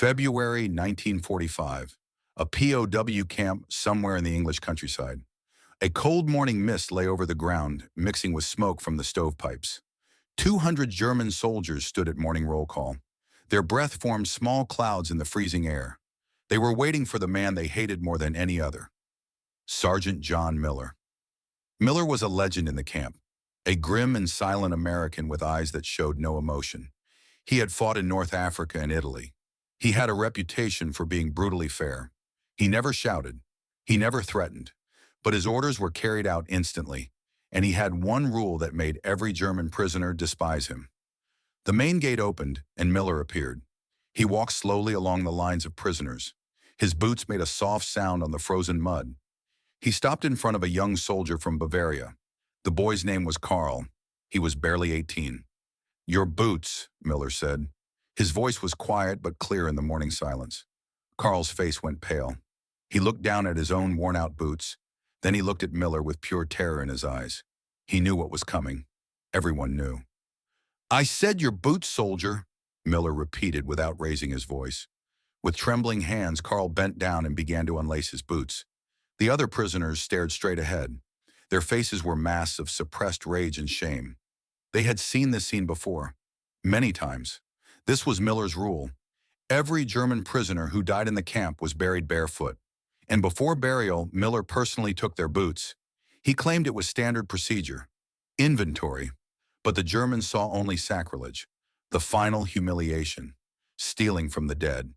February 1945, a POW camp somewhere in the English countryside. A cold morning mist lay over the ground, mixing with smoke from the stovepipes. 200 German soldiers stood at morning roll call. Their breath formed small clouds in the freezing air. They were waiting for the man they hated more than any other, Sergeant John Miller. Miller was a legend in the camp, a grim and silent American with eyes that showed no emotion. He had fought in North Africa and Italy. He had a reputation for being brutally fair. He never shouted. He never threatened. But his orders were carried out instantly, and he had one rule that made every German prisoner despise him. The main gate opened, and Miller appeared. He walked slowly along the lines of prisoners. His boots made a soft sound on the frozen mud. He stopped in front of a young soldier from Bavaria. The boy's name was Karl. He was barely 18. "Your boots," Miller said. His voice was quiet but clear in the morning silence. Karl's face went pale. He looked down at his own worn-out boots. Then he looked at Miller with pure terror in his eyes. He knew what was coming. Everyone knew. "I said your boots, soldier," Miller repeated without raising his voice. With trembling hands, Karl bent down and began to unlace his boots. The other prisoners stared straight ahead. Their faces were masks of suppressed rage and shame. They had seen this scene before, many times. This was Miller's rule. Every German prisoner who died in the camp was buried barefoot. And before burial, Miller personally took their boots. He claimed it was standard procedure, inventory. But the Germans saw only sacrilege, the final humiliation, stealing from the dead.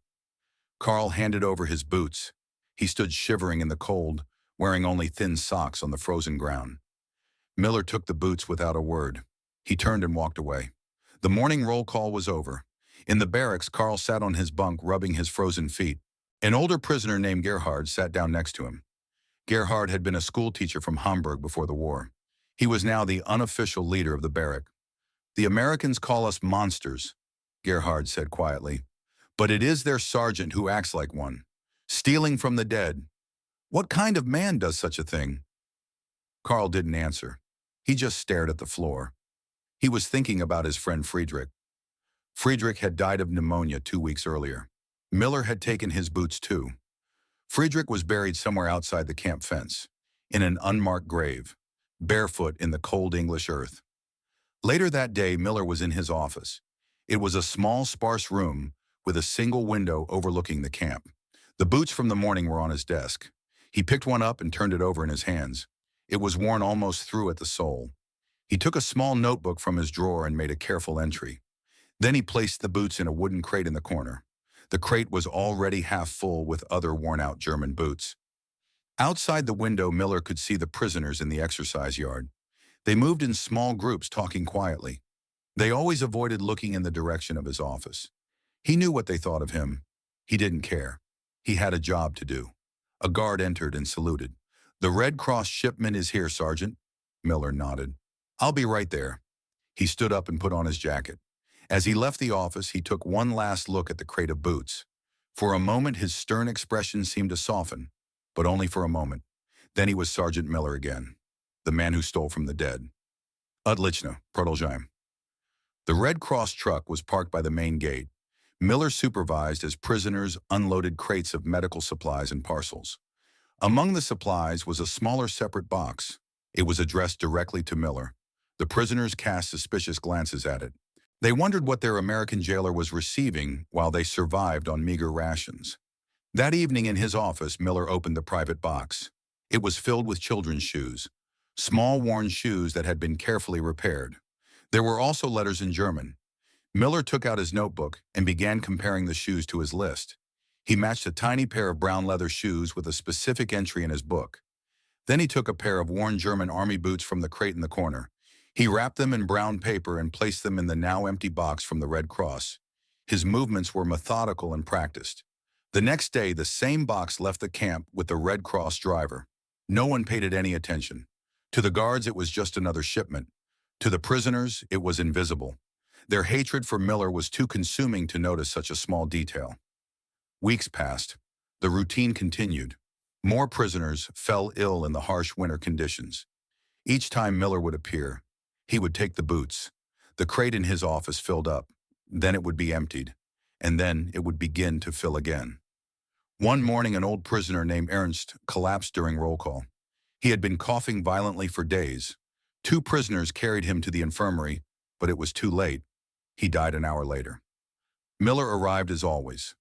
Karl handed over his boots. He stood shivering in the cold, wearing only thin socks on the frozen ground. Miller took the boots without a word. He turned and walked away. The morning roll call was over. In the barracks, Karl sat on his bunk, rubbing his frozen feet. An older prisoner named Gerhard sat down next to him. Gerhard had been a school teacher from Hamburg before the war. He was now the unofficial leader of the barrack. "The Americans call us monsters," Gerhard said quietly. "But it is their sergeant who acts like one, stealing from the dead. What kind of man does such a thing?" Karl didn't answer. He just stared at the floor. He was thinking about his friend Friedrich. Friedrich had died of pneumonia 2 weeks earlier. Miller had taken his boots too. Friedrich was buried somewhere outside the camp fence, in an unmarked grave, barefoot in the cold English earth. Later that day, Miller was in his office. It was a small, sparse room with a single window overlooking the camp. The boots from the morning were on his desk. He picked one up and turned it over in his hands. It was worn almost through at the sole. He took a small notebook from his drawer and made a careful entry. Then he placed the boots in a wooden crate in the corner. The crate was already half full with other worn-out German boots. Outside the window, Miller could see the prisoners in the exercise yard. They moved in small groups, talking quietly. They always avoided looking in the direction of his office. He knew what they thought of him. He didn't care. He had a job to do. A guard entered and saluted. "The Red Cross shipment is here, Sergeant." Miller nodded. "I'll be right there." He stood up and put on his jacket. As he left the office, he took one last look at the crate of boots. For a moment, his stern expression seemed to soften, but only for a moment. Then he was Sergeant Miller again, the man who stole from the dead. Odlichno, Продолжаем. The Red Cross truck was parked by the main gate. Miller supervised as prisoners unloaded crates of medical supplies and parcels. Among the supplies was a smaller separate box. It was addressed directly to Miller. The prisoners cast suspicious glances at it. They wondered what their American jailer was receiving while they survived on meager rations. That evening in his office, Miller opened the private box. It was filled with children's shoes, small worn shoes that had been carefully repaired. There were also letters in German. Miller took out his notebook and began comparing the shoes to his list. He matched a tiny pair of brown leather shoes with a specific entry in his book. Then he took a pair of worn German army boots from the crate in the corner. He wrapped them in brown paper and placed them in the now empty box from the Red Cross. His movements were methodical and practiced. The next day, the same box left the camp with the Red Cross driver. No one paid it any attention. To the guards, it was just another shipment. To the prisoners, it was invisible. Their hatred for Miller was too consuming to notice such a small detail. Weeks passed. The routine continued. More prisoners fell ill in the harsh winter conditions. Each time Miller would appear, he would take the boots. The crate in his office filled up. Then it would be emptied. and then it would begin to fill again. One morning, an old prisoner named Ernst collapsed during roll call. He had been coughing violently for days. Two prisoners carried him to the infirmary, but it was too late. He died an hour later. Miller arrived as always.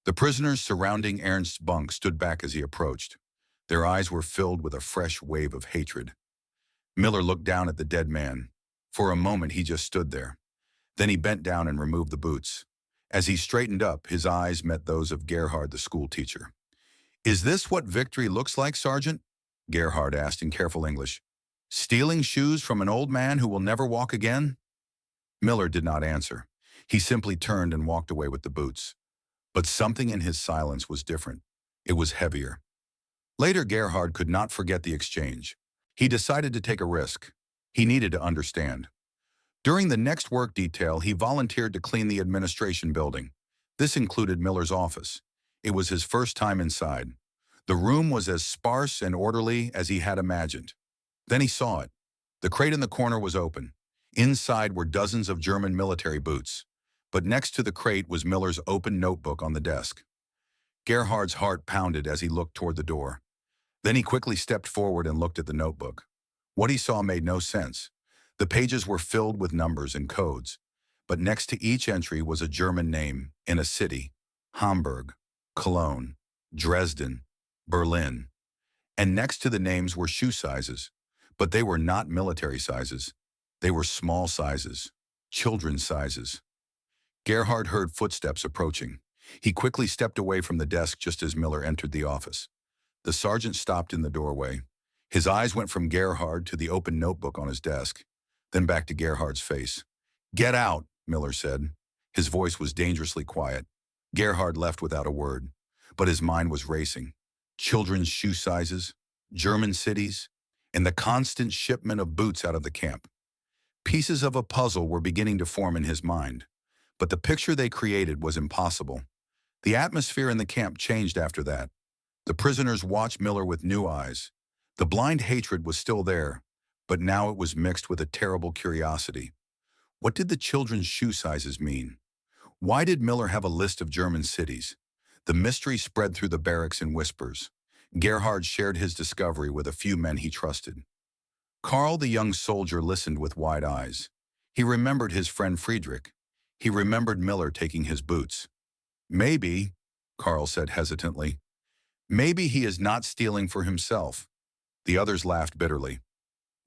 The prisoners surrounding Ernst's bunk stood back as he approached. Their eyes were filled with a fresh wave of hatred. Miller looked down at the dead man. For a moment, he just stood there. Then he bent down and removed the boots. As he straightened up, his eyes met those of Gerhard, the schoolteacher. "Is this what victory looks like, Sergeant?" Gerhard asked in careful English. "Stealing shoes from an old man who will never walk again?" Miller did not answer. He simply turned and walked away with the boots. But something in his silence was different. It was heavier. Later, Gerhard could not forget the exchange. He decided to take a risk. He needed to understand. During the next work detail, he volunteered to clean the administration building. This included Miller's office. It was his first time inside. The room was as sparse and orderly as he had imagined. Then he saw it. The crate in the corner was open. Inside were dozens of German military boots. But next to the crate was Miller's open notebook on the desk. Gerhard's heart pounded as he looked toward the door. Then he quickly stepped forward and looked at the notebook. What he saw made no sense. The pages were filled with numbers and codes, but next to each entry was a German name in a city: Hamburg, Cologne, Dresden, Berlin. And next to the names were shoe sizes, but they were not military sizes. They were small sizes, children's sizes. Gerhard heard footsteps approaching. He quickly stepped away from the desk just as Miller entered the office. The sergeant stopped in the doorway. His eyes went from Gerhard to the open notebook on his desk, then back to Gerhard's face. "Get out," Miller said. His voice was dangerously quiet. Gerhard left without a word, but his mind was racing. Children's shoe sizes, German cities, and the constant shipment of boots out of the camp. Pieces of a puzzle were beginning to form in his mind, but the picture they created was impossible. The atmosphere in the camp changed after that. The prisoners watched Miller with new eyes. The blind hatred was still there, but now it was mixed with a terrible curiosity. What did the children's shoe sizes mean? Why did Miller have a list of German cities? The mystery spread through the barracks in whispers. Gerhard shared his discovery with a few men he trusted. Karl, the young soldier, listened with wide eyes. He remembered his friend Friedrich. He remembered Miller taking his boots. "Maybe," Karl said hesitantly, "maybe he is not stealing for himself." The others laughed bitterly.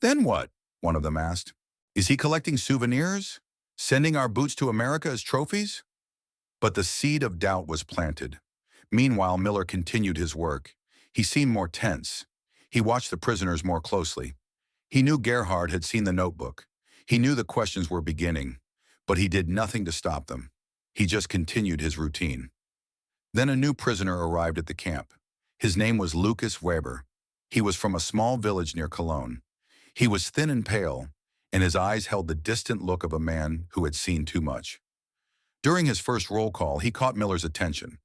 "Then what?" one of them asked. "Is he collecting souvenirs? Sending our boots to America as trophies?" But the seed of doubt was planted. Meanwhile, Miller continued his work. He seemed more tense. He watched the prisoners more closely. He knew Gerhard had seen the notebook. He knew the questions were beginning, but he did nothing to stop them. He just continued his routine. Then a new prisoner arrived at the camp. His name was Lucas Weber. He was from a small village near Cologne. He was thin and pale, and his eyes held the distant look of a man who had seen too much. During his first roll call, he caught Miller's attention,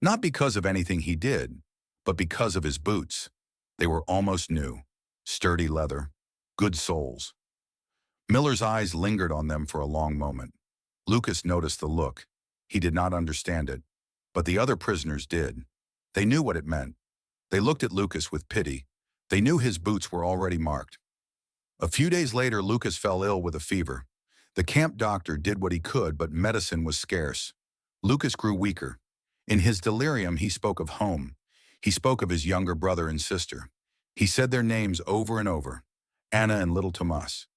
not because of anything he did, but because of his boots. They were almost new, sturdy leather, good soles. Miller's eyes lingered on them for a long moment. Lucas noticed the look. He did not understand it, but the other prisoners did. They knew what it meant. They looked at Lucas with pity. They knew his boots were already marked. A few days later, Lucas fell ill with a fever. The camp doctor did what he could, but medicine was scarce. Lucas grew weaker. In his delirium, he spoke of home. He spoke of his younger brother and sister. He said their names over and over: Anna and little Tomas.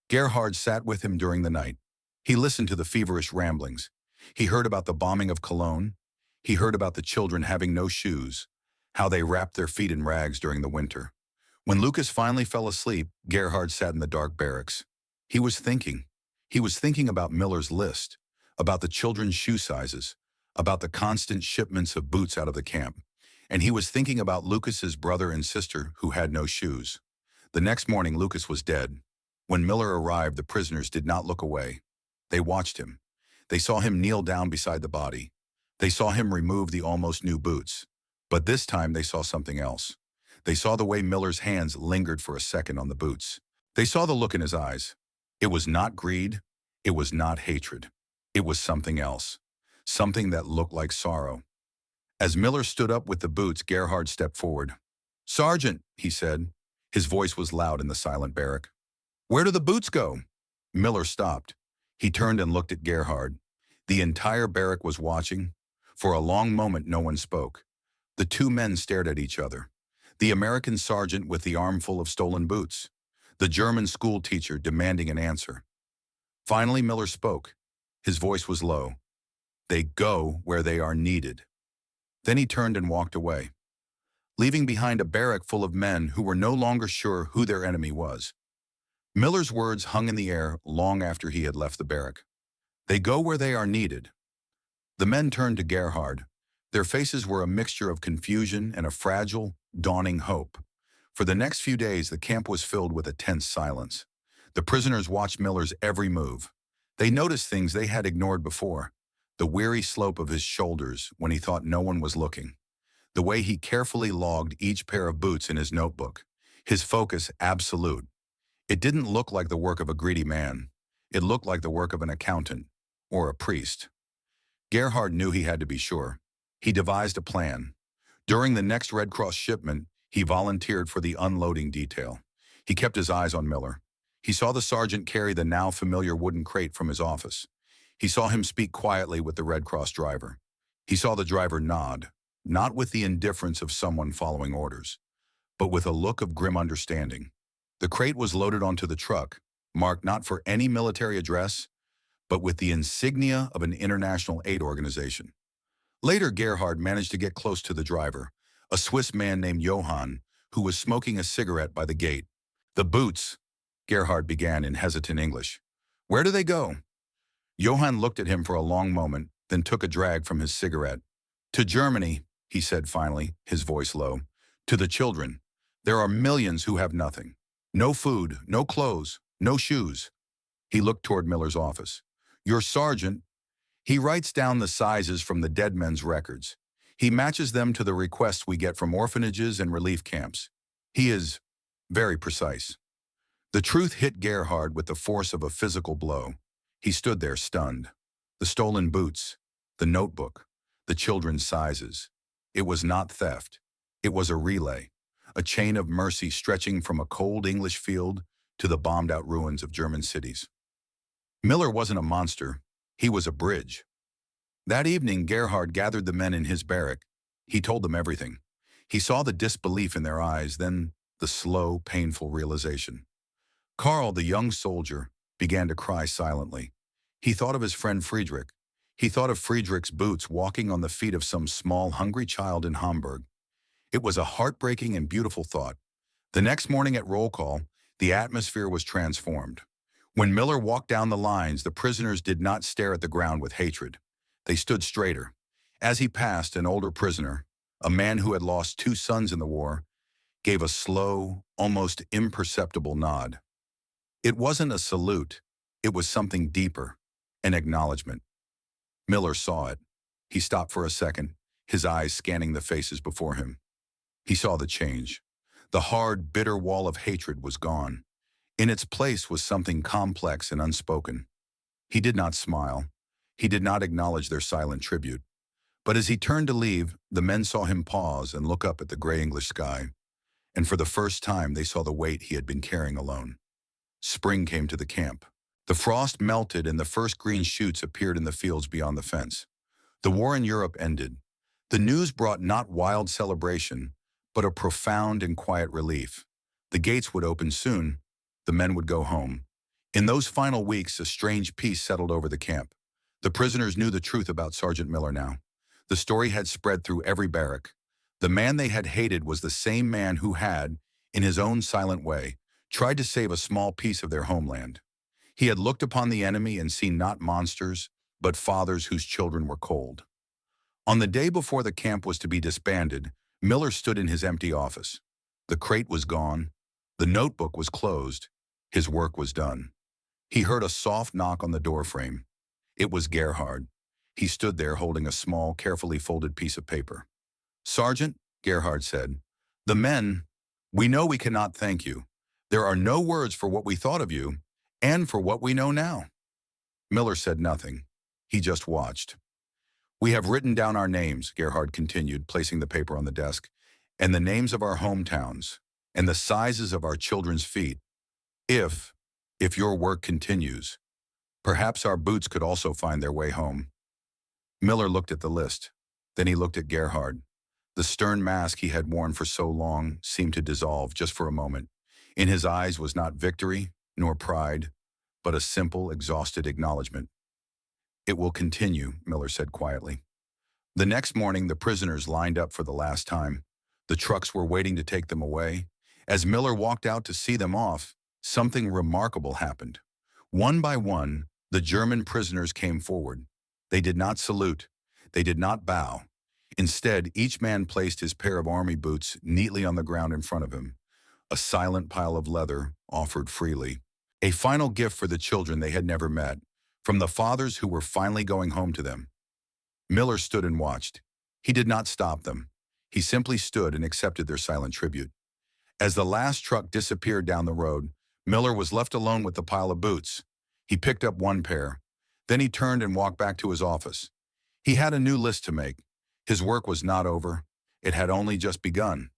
Gerhard sat with him during the night. He listened to the feverish ramblings. He heard about the bombing of Cologne. He heard about the children having no shoes, how they wrapped their feet in rags during the winter. When Lucas finally fell asleep, Gerhard sat in the dark barracks. He was thinking. He was thinking about Miller's list, about the children's shoe sizes, about the constant shipments of boots out of the camp. And he was thinking about Lucas's brother and sister who had no shoes. The next morning, Lucas was dead. When Miller arrived, the prisoners did not look away. They watched him. They saw him kneel down beside the body. They saw him remove the almost new boots. But this time they saw something else. They saw the way Miller's hands lingered for a second on the boots. They saw the look in his eyes. It was not greed. It was not hatred. It was something else. something that looked like sorrow. As Miller stood up with the boots, Gerhard stepped forward. "Sergeant," he said. His voice was loud in the silent barrack. "Where do the boots go?" Miller stopped. He turned and looked at Gerhard. The entire barrack was watching. For a long moment, no one spoke. The two men stared at each other. The American sergeant with the armful of stolen boots. The German school teacher demanding an answer. Finally, Miller spoke. His voice was low. "They go where they are needed." Then he turned and walked away, leaving behind a barrack full of men who were no longer sure who their enemy was. Miller's words hung in the air long after he had left the barrack. They go where they are needed. The men turned to Gerhard. Their faces were a mixture of confusion and a fragile, dawning hope. For the next few days, the camp was filled with a tense silence. The prisoners watched Miller's every move. They noticed things they had ignored before. The weary slope of his shoulders when he thought no one was looking. The way he carefully logged each pair of boots in his notebook. His focus absolute. It didn't look like the work of a greedy man. It looked like the work of an accountant or a priest. Gerhard knew he had to be sure. He devised a plan. During the next Red Cross shipment, he volunteered for the unloading detail. He kept his eyes on Miller. He saw the sergeant carry the now familiar wooden crate from his office. He saw him speak quietly with the Red Cross driver. He saw the driver nod, not with the indifference of someone following orders, but with a look of grim understanding. The crate was loaded onto the truck, marked not for any military address, but with the insignia of an international aid organization. Later, Gerhard managed to get close to the driver, a Swiss man named Johann, who was smoking a cigarette by the gate. "The boots," Gerhard began in hesitant English. "Where do they go?" Johann looked at him for a long moment, then took a drag from his cigarette. "To Germany," he said finally, his voice low. "To the children. There are millions who have nothing. No food, no clothes, no shoes." He looked toward Miller's office. "Your sergeant, he writes down the sizes from the dead men's records. He matches them to the requests we get from orphanages and relief camps. He is very precise." The truth hit Gerhard with the force of a physical blow. He stood there stunned. The stolen boots, the notebook, the children's sizes. It was not theft. It was a relay, a chain of mercy stretching from a cold English field to the bombed-out ruins of German cities. Miller wasn't a monster. He was a bridge. That evening, Gerhard gathered the men in his barrack. He told them everything. He saw the disbelief in their eyes, then the slow, painful realization. Karl, the young soldier, began to cry silently. He thought of his friend Friedrich. He thought of Friedrich's boots walking on the feet of some small, hungry child in Hamburg. It was a heartbreaking and beautiful thought. The next morning at roll call, the atmosphere was transformed. When Miller walked down the lines, the prisoners did not stare at the ground with hatred. They stood straighter. As he passed, an older prisoner, a man who had lost 2 sons in the war, gave a slow, almost imperceptible nod. It wasn't a salute. It was something deeper, an acknowledgement. Miller saw it. He stopped for a second, his eyes scanning the faces before him. He saw the change. The hard, bitter wall of hatred was gone. In its place was something complex and unspoken. He did not smile. He did not acknowledge their silent tribute. But as he turned to leave, the men saw him pause and look up at the gray English sky. And for the first time, they saw the weight he had been carrying alone. Spring came to the camp. The frost melted and the first green shoots appeared in the fields beyond the fence. The war in Europe ended. The news brought not wild celebration, but a profound and quiet relief. The gates would open soon. The men would go home. In those final weeks, a strange peace settled over the camp. The prisoners knew the truth about Sergeant Miller now. The story had spread through every barrack. The man they had hated was the same man who had, in his own silent way, tried to save a small piece of their homeland. He had looked upon the enemy and seen not monsters, but fathers whose children were cold. On the day before the camp was to be disbanded, Miller stood in his empty office. The crate was gone. The notebook was closed. His work was done. He heard a soft knock on the doorframe. It was Gerhard. He stood there holding a small, carefully folded piece of paper. "Sergeant," Gerhard said, "the men, we know we cannot thank you. There are no words for what we thought of you, and for what we know now." Miller said nothing. He just watched. We have written down our names, Gerhard continued, placing the paper on the desk, and the names of our hometowns, and the sizes of our children's feet. If, if your work continues, perhaps our boots could also find their way home. Miller looked at the list. Then he looked at Gerhard. The stern mask he had worn for so long seemed to dissolve just for a moment. In his eyes was not victory, nor pride, but a simple, exhausted acknowledgement. It will continue, Miller said quietly. The next morning, the prisoners lined up for the last time. The trucks were waiting to take them away. As Miller walked out to see them off, something remarkable happened. One by one, the German prisoners came forward. They did not salute. They did not bow. Instead, each man placed his pair of army boots neatly on the ground in front of him, a silent pile of leather offered freely. A final gift for the children they had never met, from the fathers who were finally going home to them. Miller stood and watched. He did not stop them. He simply stood and accepted their silent tribute. As the last truck disappeared down the road, Miller was left alone with the pile of boots. He picked up one pair. Then he turned and walked back to his office. He had a new list to make. His work was not over. It had only just begun.